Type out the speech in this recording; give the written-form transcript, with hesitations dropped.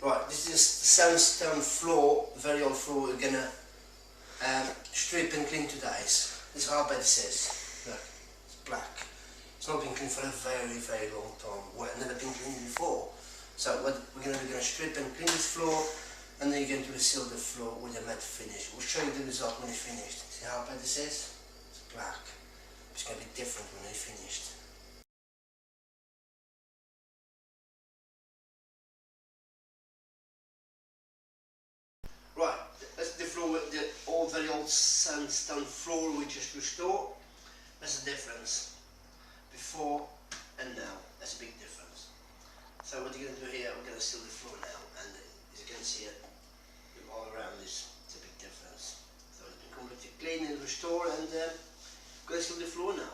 Right, this is sandstone floor, very old floor. We're gonna strip and clean today. This is how bad it is. Look, it's black. It's not been cleaned for a very, very long time. Well, never been cleaned before. So what we're gonna strip and clean this floor, and then you're going to seal the floor with a matte finish. We'll show you the result when it's finished. See how bad this is? It's black. It's gonna be different when it's finished. Right, that's the floor with the old, very old sandstone floor we just restored. That's the difference. Before and now. That's a big difference. So what you're going to do here, we're going to seal the floor now, and as you can see it, all around this, it's a big difference. So it's been completely clean and restored, and we're going to seal the floor now.